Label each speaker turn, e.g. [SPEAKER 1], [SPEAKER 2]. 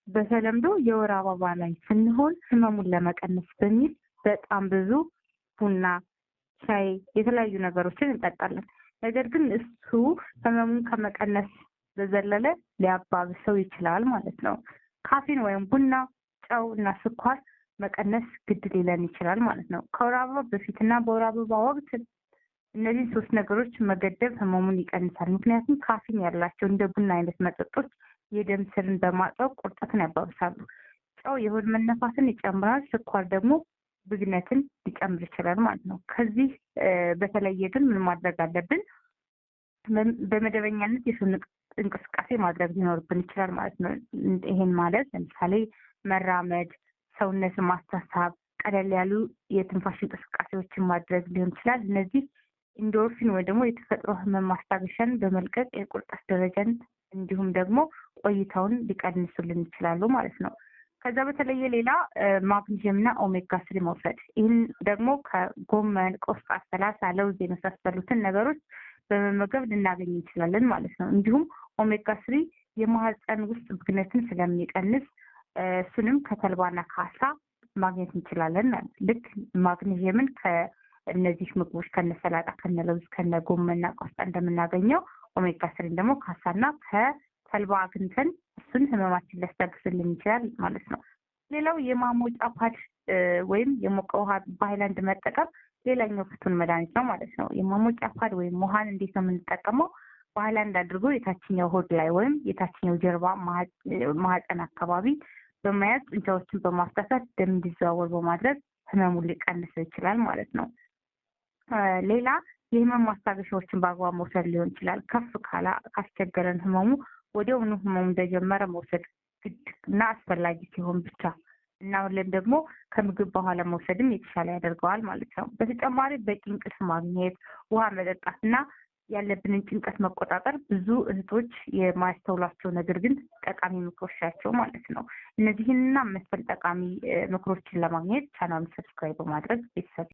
[SPEAKER 1] በተለምዶ የወር አበባ ላይ ስንሆን ህመሙን ለመቀነስ በሚል በጣም ብዙ ቡና፣ ሻይ፣ የተለያዩ ነገሮችን እንጠጣለን። ነገር ግን እሱ ህመሙን ከመቀነስ በዘለለ ሊያባብሰው ይችላል ማለት ነው። ካፌን ወይም ቡና፣ ጨው እና ስኳር መቀነስ ግድ ሊለን ይችላል ማለት ነው። ከወር አበባ በፊትና በወር አበባ ወቅት እነዚህ 3 ነገሮች መገደብ ህመሙን ይቀንሳል። ምክንያቱም ካፌን ያላቸው እንደ ቡና አይነት መጠጦች የደም ስርን በማጥበብ ቁርጠትን ያባብሳሉ። ጨው የሆድ መነፋትን ይጨምራል። ስኳር ደግሞ ብግነትን ሊጨምር ይችላል ማለት ነው። ከዚህ በተለየ ግን ምን ማድረግ አለብን? በመደበኛነት የሰውነት እንቅስቃሴ ማድረግ ሊኖርብን ይችላል ማለት ነው። ይሄን ማለት ለምሳሌ መራመድ፣ ሰውነትን ማስተሳብ፣ ቀለል ያሉ የትንፋሽ እንቅስቃሴዎችን ማድረግ ሊሆን ይችላል። እነዚህ ኢንዶርፊን ወይ ደግሞ የተፈጥሮ ህመም ማስታገሻን በመልቀቅ የቁርጠት ደረጃን እንዲሁም ደግሞ ቆይታውን ሊቀንሱልን ይችላሉ ማለት ነው። ከዛ በተለየ ሌላ ማግኒዥየምና ኦሜጋ 3 መውሰድ። ይህን ደግሞ ከጎመን፣ ቆስጣ፣ ሰላሳ፣ ለውዝ የመሳሰሉትን ነገሮች በመመገብ ልናገኝ እንችላለን ማለት ነው። እንዲሁም ኦሜጋ 3 የማህፀን ውስጥ ብግነትን ስለሚቀንስ እሱንም ከተልባና ከአሳ ማግኘት እንችላለን። ልክ ማግኒዥየምን ከእነዚህ ምግቦች ከነሰላጣ፣ ከነለውዝ፣ ከነጎመንና ቆስጣ እንደምናገኘው ኦሜጋ 3 ደግሞ ከአሳና ከተልባ አግኝተን እሱን ህመማችን ሊያስታግስልን ይችላል ማለት ነው። ሌላው የማሞጫ ፓድ ወይም የሞቀ ውሃ በሃይላንድ መጠቀም ሌላኛው ፍቱን መድኃኒት ነው ማለት ነው። የማሞጫ ፓድ ወይም ውሃን እንዴት ነው የምንጠቀመው? በሃይላንድ አድርጎ የታችኛው ሆድ ላይ ወይም የታችኛው ጀርባ ማህፀን አካባቢ በመያዝ ጡንቻዎችን በማፍታታት ደም እንዲዘዋወር በማድረግ ህመሙን ሊቀንስ ይችላል ማለት ነው። ሌላ የህመም ማስታገሻዎችን በአግባብ መውሰድ ሊሆን ይችላል። ከፍ ካስቸገረን ህመሙ ወዲያውኑ ህመሙ እንደጀመረ መውሰድ ግድ እና አስፈላጊ ሲሆን ብቻ እና ሁሌም ደግሞ ከምግብ በኋላ መውሰድም የተሻለ ያደርገዋል ማለት ነው። በተጨማሪ በቂ እንቅልፍ ማግኘት፣ ውሃ መጠጣት እና ያለብንን ጭንቀት መቆጣጠር ብዙ እህቶች የማያስተውሏቸው ነገር ግን ጠቃሚ ምክሮች ናቸው ማለት ነው። እነዚህንና መሰል ጠቃሚ ምክሮችን ለማግኘት ቻናሉን ሰብስክራይብ በማድረግ ቤተሰብ